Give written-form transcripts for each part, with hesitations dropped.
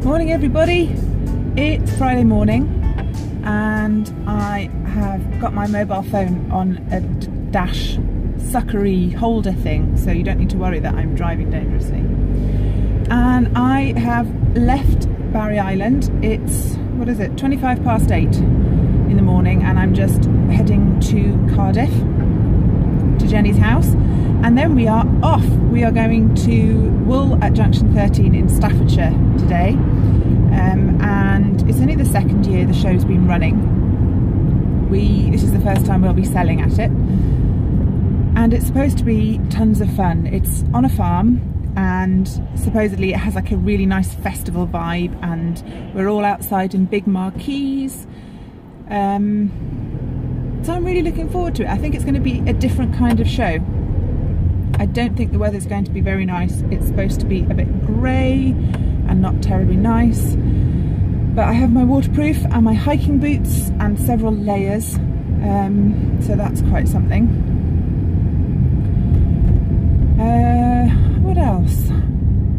Morning everybody, it's Friday morning and I have got my mobile phone on a dash suckery holder thing, so you don't need to worry that I'm driving dangerously. And I have left Barry Island. It's, what is it, 25 past 8 in the morning, and I'm just heading to Cardiff, to Jenny's house, and then we are off. We are going to Wool at Junction 13 in Staffordshire today, and it's only the second year the show's been running. This is the first time we'll be selling at it, and it's supposed to be tons of fun. It's on a farm, and supposedly it has like a really nice festival vibe, and we're all outside in big marquees. So I'm really looking forward to it. I think it's going to be a different kind of show. I don't think the weather's going to be very nice. It's supposed to be a bit grey and not terribly nice. But I have my waterproof and my hiking boots and several layers, so that's quite something. What else?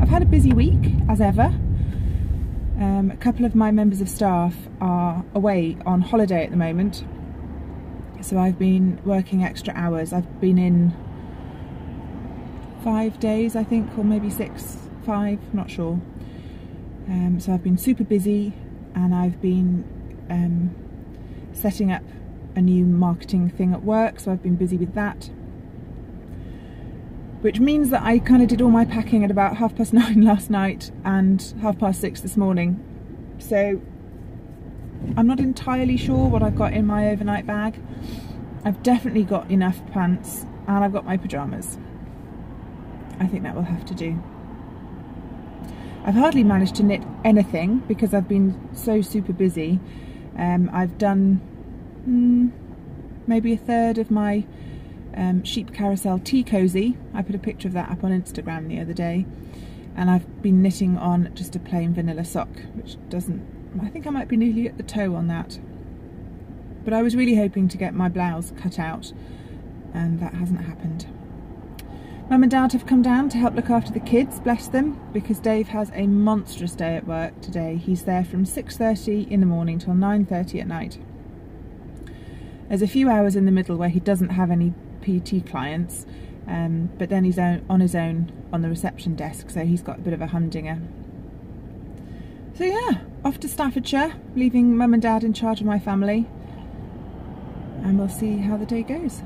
I've had a busy week, as ever. A couple of my members of staff are away on holiday at the moment, so I've been working extra hours. I've been in 5 days, I think, or maybe 6, 5, not sure. So I've been super busy, and I've been setting up a new marketing thing at work, so I've been busy with that. Which means that I kind of did all my packing at about 9:30 last night and 6:30 this morning. So I'm not entirely sure what I've got in my overnight bag. I've definitely got enough pants, and I've got my pyjamas. I think that will have to do. I've hardly managed to knit anything because I've been so super busy. I've done maybe a third of my sheep carousel tea cozy. I put a picture of that up on Instagram the other day, and I've been knitting on just a plain vanilla sock, which doesn't, I think I might be nearly at the toe on that. But I was really hoping to get my blouse cut out, and that hasn't happened. Mum and Dad have come down to help look after the kids, bless them, because Dave has a monstrous day at work today. He's there from 6:30 in the morning till 9:30 at night. There's a few hours in the middle where he doesn't have any PT clients, but then he's on his own on the reception desk, so he's got a bit of a humdinger. So yeah, off to Staffordshire, leaving Mum and Dad in charge of my family, and we'll see how the day goes.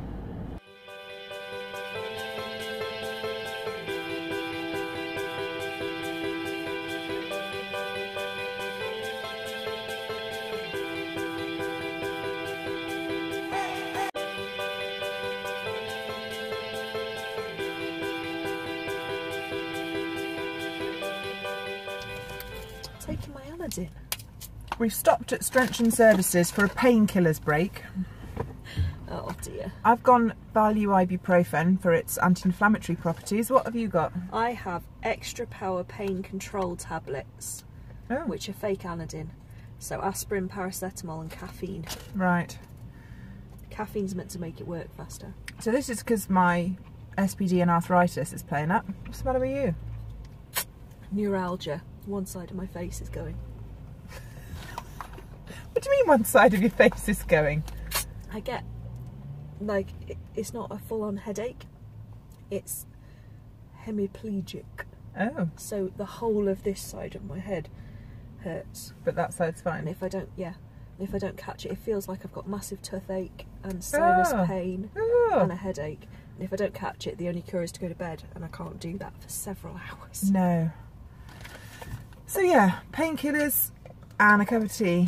Taking my Anadin. We've stopped at Strength Services for a painkillers break. Oh dear. I've gone Value ibuprofen for its anti-inflammatory properties. What have you got? I have extra power pain control tablets, which are fake Anadin. So aspirin, paracetamol and caffeine. Right. Caffeine's meant to make it work faster. So this is because my SPD and arthritis is playing up. What's the matter with you? Neuralgia. One side of my face is going. What do you mean one side of your face is going? I get, like, it's not a full-on headache, it's hemiplegic. Oh. So the whole of this side of my head hurts. But that side's fine? And if I don't catch it, it feels like I've got massive toothache and sinus pain and a headache. And if I don't catch it, the only cure is to go to bed, and I can't do that for several hours. No. So yeah, painkillers and a cup of tea.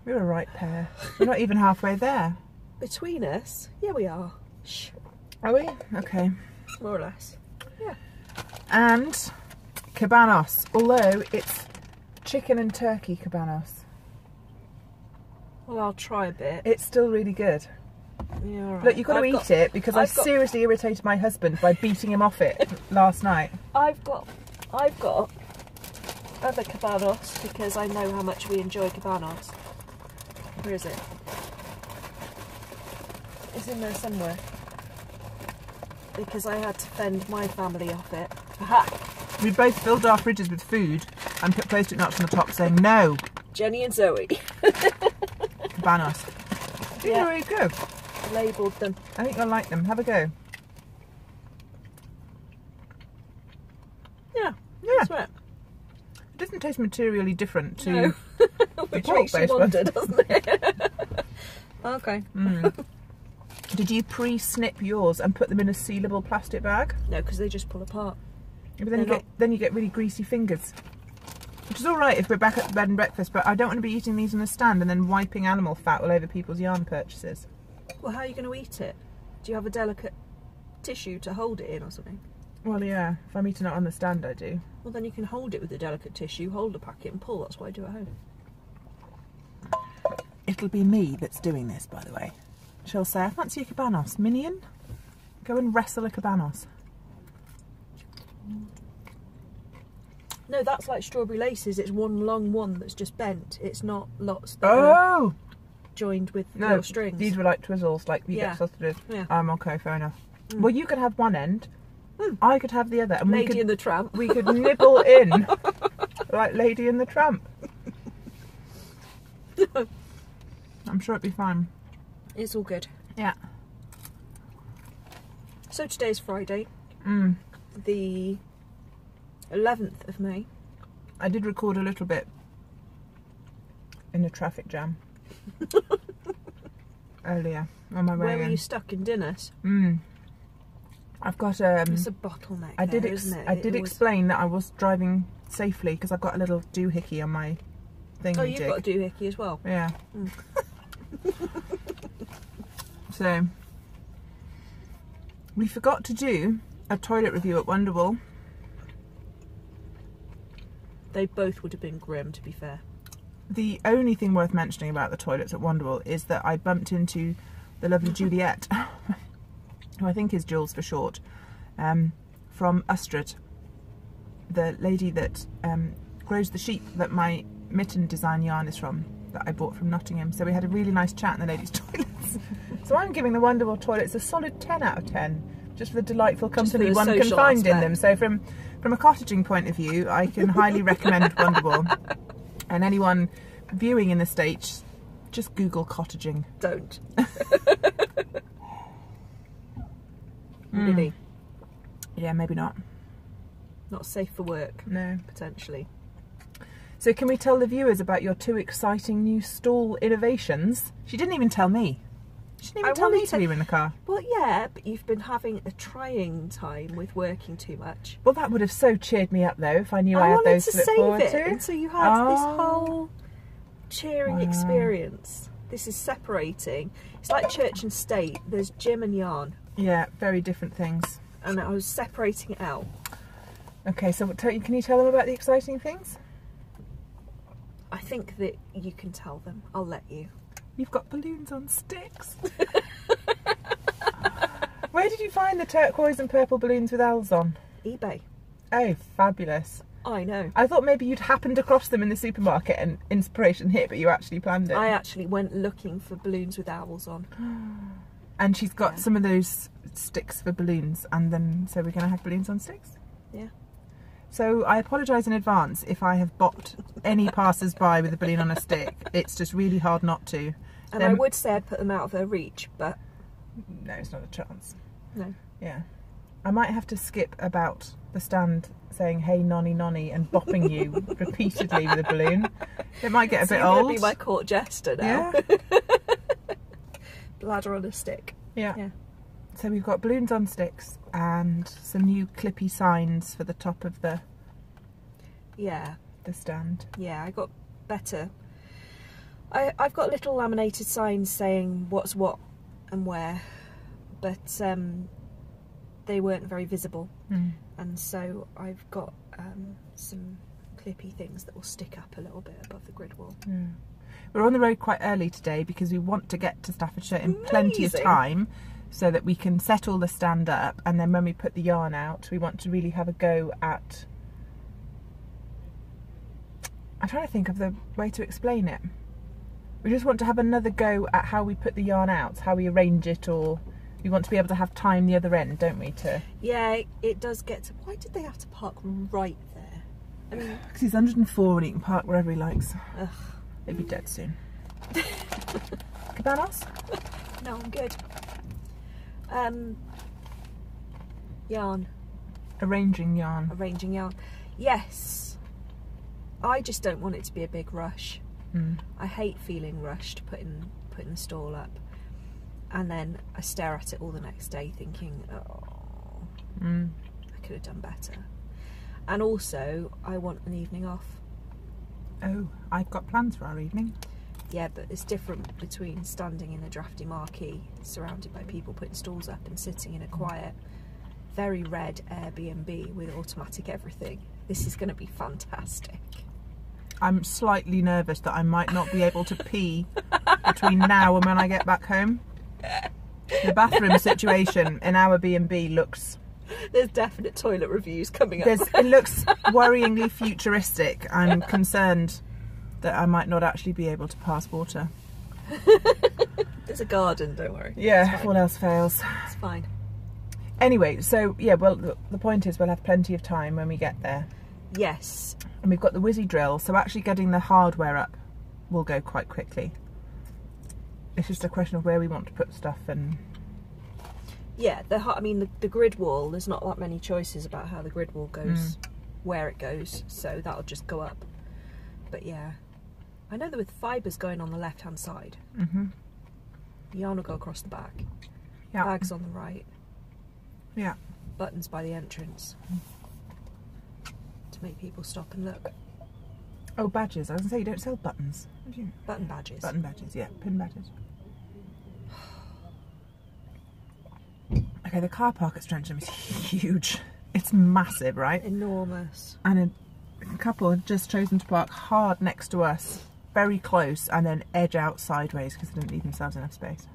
We're a right pair. We're not even halfway there. Between us? Yeah, we are. Shh. Are we? Okay. More or less. Yeah. And cabanos, although it's chicken and turkey cabanos. Well, I'll try a bit. It's still really good. Yeah, all right. Look, you've got to eat it, because I seriously irritated my husband by beating him off it last night. I've got other cabanos because I know how much we enjoy cabanos. Where is it? It's in there somewhere. Because I had to fend my family off it. Aha! We both filled our fridges with food and put post-it notes on the top saying no. Jenny and Zoe. Banos. These are really good. Labelled them. I think you'll like them. Have a go. Yeah. Yeah. Swear. It doesn't taste materially different to No. the Which makes you pork-based wonder, one. doesn't it? Okay. Did you pre-snip yours and put them in a sealable plastic bag? No, because they just pull apart. Yeah, but then you get really greasy fingers. Which is alright if we're back at bed and breakfast, but I don't want to be eating these on the stand and then wiping animal fat all over people's yarn purchases. Well, how are you going to eat it? Do you have a delicate tissue to hold it in or something? Well, yeah, if I'm eating it on the stand, I do. Well, then you can hold it with a delicate tissue, hold the packet and pull. That's what I do at home. It'll be me that's doing this, by the way. She'll say, I fancy a cabanos. Minion, go and wrestle a cabanos. No, that's like strawberry laces. It's one long one that's just bent. It's not lots that Oh! joined with little strings. These were like twizzles, like you get sausages. Yeah. Okay, fair enough. Well, you could have one end, I could have the other. And Lady and the Tramp. We could nibble in like Lady and the Tramp. I'm sure it'd be fine. It's all good. Yeah. So today's Friday, the 11th of May. I did record a little bit in a traffic jam earlier on my way. Where were you stuck in Dinas? I've got It's a bottleneck. I did isn't it? I did explain that I was driving safely because I've got a little doohickey on my thing. Oh, you've got a doohickey as well. Yeah. So we forgot to do a toilet review at Wonderwall. They both would have been grim, to be fair. The only thing worth mentioning about the toilets at Wonderwall is that I bumped into the lovely Juliet, who I think is Jules for short, from Ustrad, the lady that grows the sheep that my mitten design yarn is from, that I bought from Nottingham. So we had a really nice chat in the ladies' toilets. So I'm giving the Wonderwall toilets a solid 10 out of 10, just for the delightful company one can find in them. So from a cottaging point of view, I can highly recommend Wonderwall. And anyone viewing in the States, just Google cottaging. Don't. Really? Yeah, maybe not. Not safe for work. No. Potentially. So can we tell the viewers about your 2 exciting new stall innovations? She didn't even tell me. She didn't even tell me till you were in the car. Well, yeah, but you've been having a trying time with working too much. Well, that would have so cheered me up, though, if I knew I had those to look forward to. And so you had this whole cheering experience. This is separating. It's like church and state. There's gym and yarn. Yeah, very different things. And I was separating it out. Okay, so can you tell them about the exciting things? I think that you can tell them. I'll let you. You've got balloons on sticks. Where did you find the turquoise and purple balloons with owls on? eBay. Oh, fabulous. I know. I thought maybe you'd happened across them in the supermarket and inspiration hit, but you actually planned it. I actually went looking for balloons with owls on. And she's got some of those sticks for balloons, and then so we're going to have balloons on sticks? Yeah. So I apologise in advance if I have bopped any passers-by with a balloon on a stick. It's just really hard not to. And I would say I'd put them out of her reach, but... No, it's not a chance. No. Yeah. I might have to skip about the stand saying, hey, nonny, nonny, and bopping you repeatedly with a balloon. It might get a bit old. You're going to be my court jester now. Yeah. Bladder on a stick. Yeah. So we've got balloons on sticks and some new clippy signs for the top of the stand. Yeah, I got better. I've got little laminated signs saying what's what and where, but they weren't very visible, and so I've got some clippy things that will stick up a little bit above the grid wall. We're on the road quite early today because we want to get to Staffordshire in plenty of time so that we can set all the stand up, and then when we put the yarn out we want to really have a go at... I'm trying to think of the way to explain it. We just want to have another go at how we put the yarn out, how we arrange it, or we want to be able to have time the other end, don't we? Yeah, it does get to... Why did they have to park right there? I mean, because he's 104 and he can park wherever he likes. Ugh. He'll be dead soon. Cabanos? No, I'm good. Yarn. Arranging yarn. Arranging yarn. Yes. I just don't want it to be a big rush. I hate feeling rushed putting the stall up, and then I stare at it all the next day thinking, oh, I could have done better. And also, I want an evening off. Oh, I've got plans for our evening. Yeah, but it's different between standing in a drafty marquee surrounded by people putting stalls up and sitting in a quiet, very red Airbnb with automatic everything. This is going to be fantastic. I'm slightly nervous that I might not be able to pee between now and when I get back home. The bathroom situation in our B&B looks... There's definite toilet reviews coming up. It looks worryingly futuristic. I'm concerned that I might not actually be able to pass water. There's a garden, don't worry. Yeah, if all else fails. It's fine. Anyway, so yeah, well, the point is we'll have plenty of time when we get there. Yes. And we've got the whizzy drill, so actually getting the hardware up will go quite quickly. It's just a question of where we want to put stuff and... Yeah, I mean, the grid wall, there's not that many choices about how the grid wall goes, where it goes, so that'll just go up. But yeah, I know that with fibres going on the left-hand side, yarn will go across the back, bags on the right, buttons by the entrance. To make people stop and look. Oh, badges. I was going to say, you don't sell buttons. Do you? Button badges. Button badges, yeah. Pin badges. Okay, the car park at Strenchem is huge. It's massive, right? Enormous. And a couple have just chosen to park hard next to us, very close, and then edge out sideways because they didn't leave themselves enough space.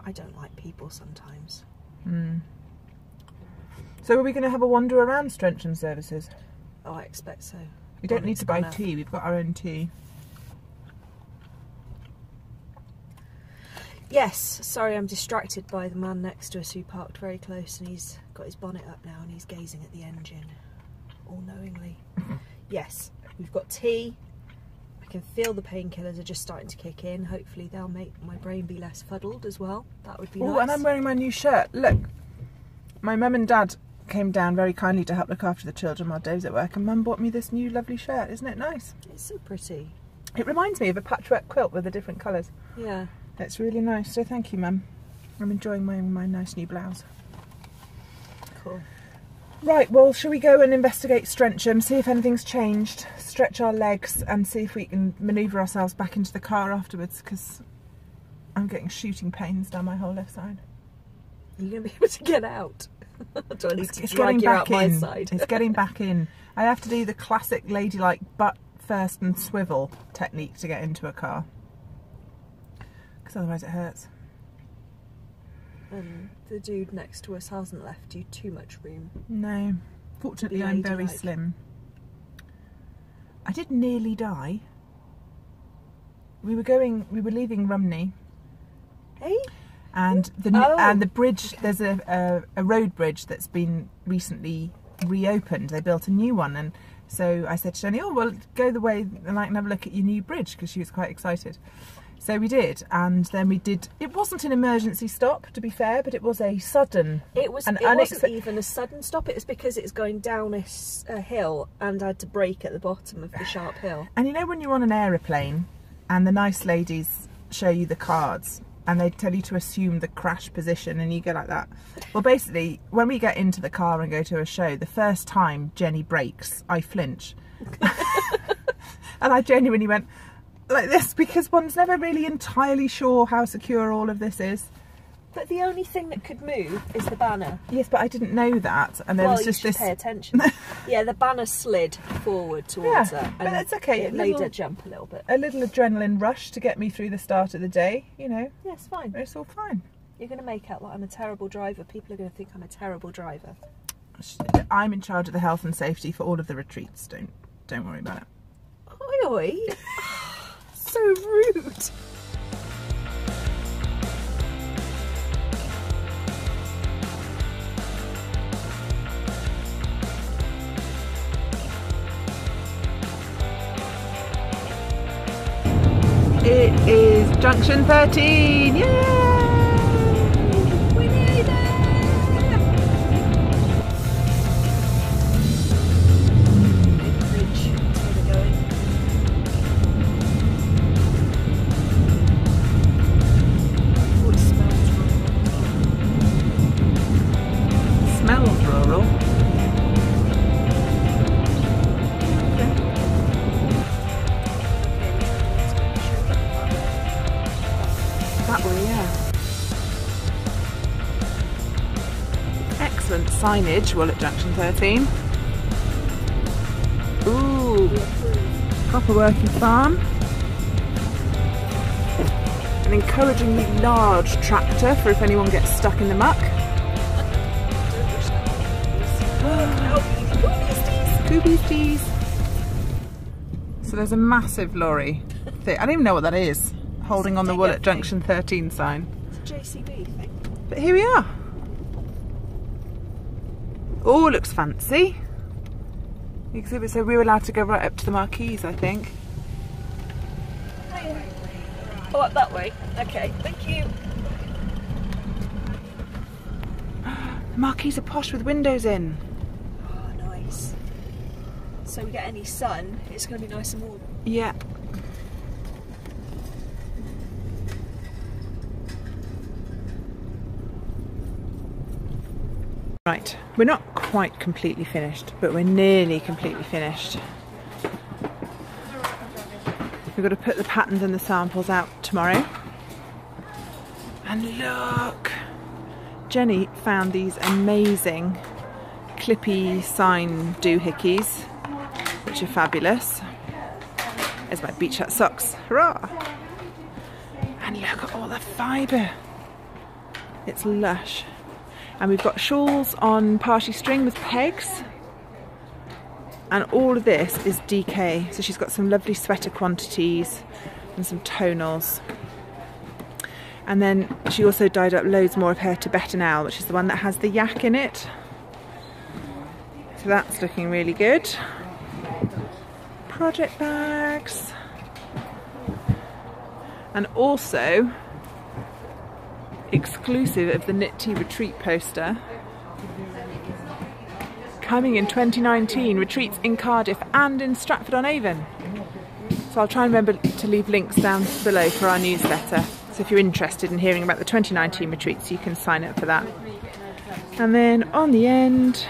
I don't like people sometimes. So are we going to have a wander around Strenchem services? Oh, I expect so. We don't need to buy tea, we've got our own tea. Yes, sorry, I'm distracted by the man next to us who parked very close, and he's got his bonnet up now and he's gazing at the engine, all knowingly. Yes, we've got tea. I can feel the painkillers are just starting to kick in. Hopefully they'll make my brain be less fuddled as well. That would be nice. Oh, and I'm wearing my new shirt. Look, my mum and dad came down very kindly to help look after the children while Dave's at work, and Mum bought me this new lovely shirt. Isn't it nice? It's so pretty. It reminds me of a patchwork quilt with the different colours. Yeah. It's really nice, so thank you, Mum. I'm enjoying wearing my nice new blouse. Cool. Right, well, shall we go and investigate Strenchem, see if anything's changed, stretch our legs and see if we can manoeuvre ourselves back into the car afterwards, because I'm getting shooting pains down my whole left side. Are you going to be able to get out? Do I need to drag you out my side? It's getting back in. I have to do the classic ladylike butt first and swivel technique to get into a car, because otherwise it hurts. The dude next to us hasn't left you too much room. No, fortunately I'm very slim. I did nearly die. We were leaving Rumney. Hey? And the bridge, okay. There's a road bridge that's been recently reopened. They built a new one, and so I said to Jenny, oh, well, go the way and I can have a look at your new bridge, because she was quite excited. So we did, and then we did. It wasn't an emergency stop, to be fair, but it was a sudden. It wasn't even a sudden stop. It was because it's going down a hill, and I had to brake at the bottom of the sharp hill. And you know when you're on an aeroplane, and the nice ladies show you the cards, and they tell you to assume the crash position, and you go like that. Well, basically, when we get into the car and go to a show, the first time Jenny brakes, I flinch, and I genuinely went like this, because one's never really entirely sure how secure all of this is. But the only thing that could move is the banner. Yes, but I didn't know that, and there was just this. Pay attention. Yeah, the banner slid forward towards her, and but it's okay. It made her jump a little bit. A little adrenaline rush to get me through the start of the day, you know. Yeah, it's fine. It's all fine. You're going to make out like I'm a terrible driver. People are going to think I'm a terrible driver. I'm in charge of the health and safety for all of the retreats. Don't worry about it. Oi, oi. So rude. Junction 13! Yay! We're nearly there! Bridge, that's where we're going. Oh, it smells rural. Smells rural. That way, yeah. Excellent signage while at Junction 13. Ooh, proper working farm. An encouragingly large tractor for if anyone gets stuck in the muck. Beasties. So there's a massive lorry. I don't even know what that is. Holding on the wool at Junction 13 sign. It's a JCB thing. But here we are. Oh, looks fancy. The exhibit said we were allowed to go right up to the marquees, I think. Oh, up that way. Okay, thank you. The marquees are posh with windows in. Oh, nice. So we get any sun, it's going to be nice and warm. Yeah. Right, we're not quite completely finished, but we're nearly completely finished. We've got to put the patterns and the samples out tomorrow. And look! Jenny found these amazing clippy sign doohickeys, which are fabulous. There's my beach hut socks, hurrah! And look at all the fibre. It's lush. And we've got shawls on party string with pegs. And all of this is DK. So she's got some lovely sweater quantities and some tonals. And then she also dyed up loads more of her Tibetan owl, which is the one that has the yak in it. So that's looking really good. Project bags. And also, exclusive of the Knit Tea Retreat poster, coming in 2019, retreats in Cardiff and in Stratford-on-Avon. So I'll try and remember to leave links down below for our newsletter. So if you're interested in hearing about the 2019 retreats, you can sign up for that. And then on the end,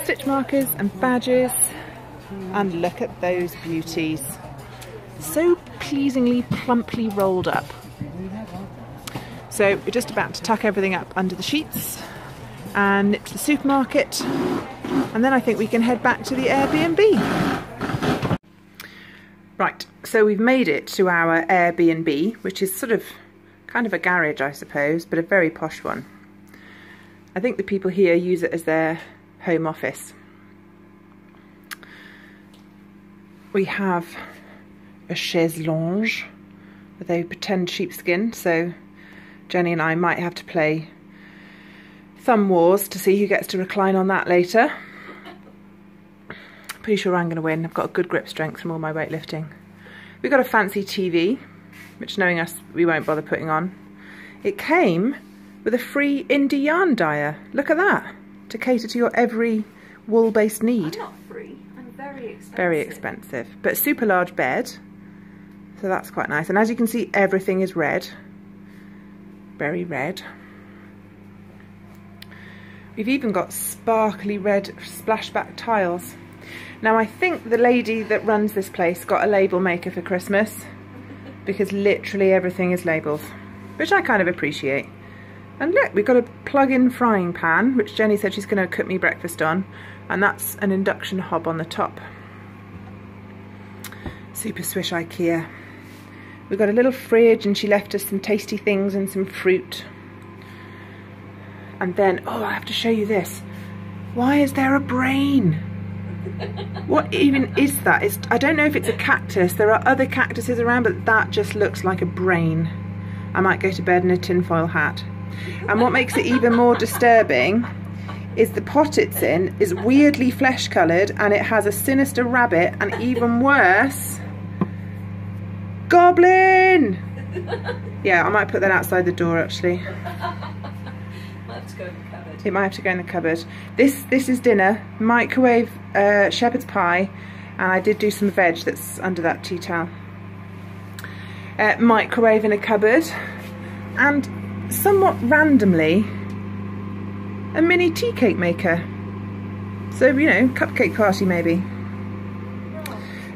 stitch markers and badges. And look at those beauties. So pleasingly plumply rolled up. So we're just about to tuck everything up under the sheets and nip to the supermarket, and then I think we can head back to the Airbnb. Right, so we've made it to our Airbnb, which is sort of kind of a garage, I suppose, but a very posh one. I think the people here use it as their home office. We have a chaise lounge with a pretend sheepskin, so Jenny and I might have to play thumb wars to see who gets to recline on that later. Pretty sure I'm going to win. I've got a good grip strength from all my weightlifting. We've got a fancy TV, which knowing us we won't bother putting on. It came with a free indie yarn dyer. Look at that, to cater to your every wool-based need. I'm not free, I'm very expensive. Very expensive, but super large bed, so that's quite nice. And as you can see, everything is red. Very red. We've even got sparkly red splashback tiles. Now I think the lady that runs this place got a label maker for Christmas, because literally everything is labels, which I kind of appreciate. And look, we've got a plug-in frying pan, which Jenny said she's going to cook me breakfast on, and that's an induction hob on the top. Super swish IKEA. We've got a little fridge, and she left us some tasty things and some fruit. And then, oh, I have to show you this. Why is there a brain? What even is that? I don't know if it's a cactus. There are other cactuses around, but that just looks like a brain. I might go to bed in a tinfoil hat. And what makes it even more disturbing is the pot it's in is weirdly flesh coloured, and it has a sinister rabbit, and even worse, Goblin! Yeah, I might put that outside the door actually. Might have to go in the cupboard. It might have to go in the cupboard. This is dinner. Microwave shepherd's pie, and I did do some veg that's under that tea towel. Microwave in a cupboard, and somewhat randomly a mini tea cake maker. So, you know, cupcake party maybe.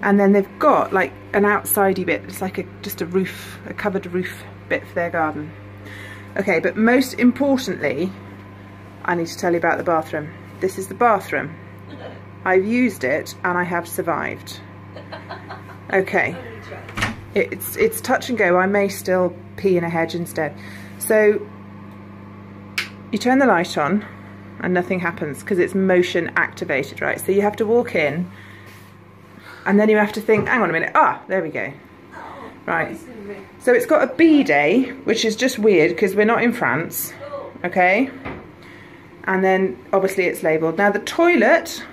And then they've got like an outsidey bit. It's like just a roof, a covered roof bit for their garden. Okay, but most importantly, I need to tell you about the bathroom. This is the bathroom. I've used it and I have survived. Okay, it's touch and go. I may still pee in a hedge instead. So you turn the light on and nothing happens because it's motion activated, right? So you have to walk in and then you have to think, hang on a minute, there we go. Right, so it's got a bidet, which is just weird because we're not in France, okay? And then obviously it's labelled. Now the toilet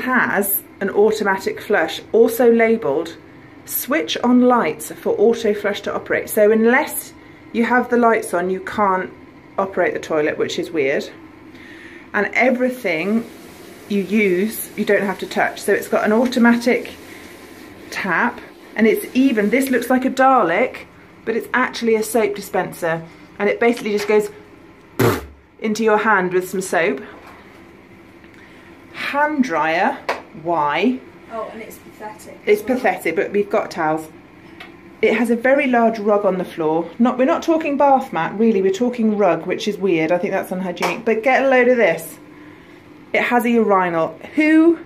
has an automatic flush, also labelled switch on lights for auto flush to operate. So unless you have the lights on, you can't operate the toilet, which is weird. And everything you use, you don't have to touch. So it's got an automatic tap, and it's even, this looks like a Dalek, but it's actually a soap dispenser. And it basically just goes into your hand with some soap. Hand dryer, why? Oh, and it's pathetic. It's pathetic, but we've got towels. It has a very large rug on the floor. We're not talking bath mat, really, we're talking rug, which is weird. I think that's unhygienic. But get a load of this. It has a urinal. Who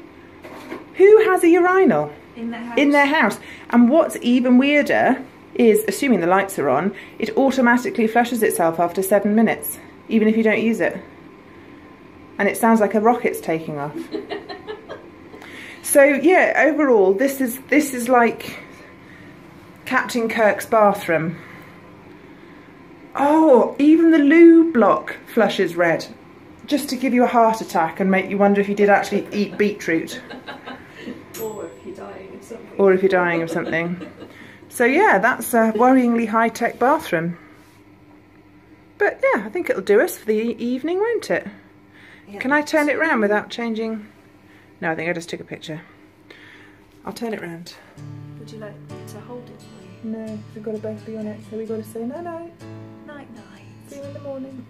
has a urinal? In their house. In their house. And what's even weirder is, assuming the lights are on, it automatically flushes itself after 7 minutes, even if you don't use it. And it sounds like a rocket's taking off. So yeah, overall, this is like Captain Kirk's bathroom. Oh, even the loo block flushes red, just to give you a heart attack and make you wonder if you did actually eat beetroot. Or if you're dying of something. Or if you're dying of something. So yeah, that's a worryingly high-tech bathroom. But yeah, I think it'll do us for the evening, won't it? Yeah. Can I turn it round without changing? No, I think I just took a picture. I'll turn it round. Would you like to hold it for you? No, we've got to both be on it, so we've got to say night-night. Night-night. See you in the morning.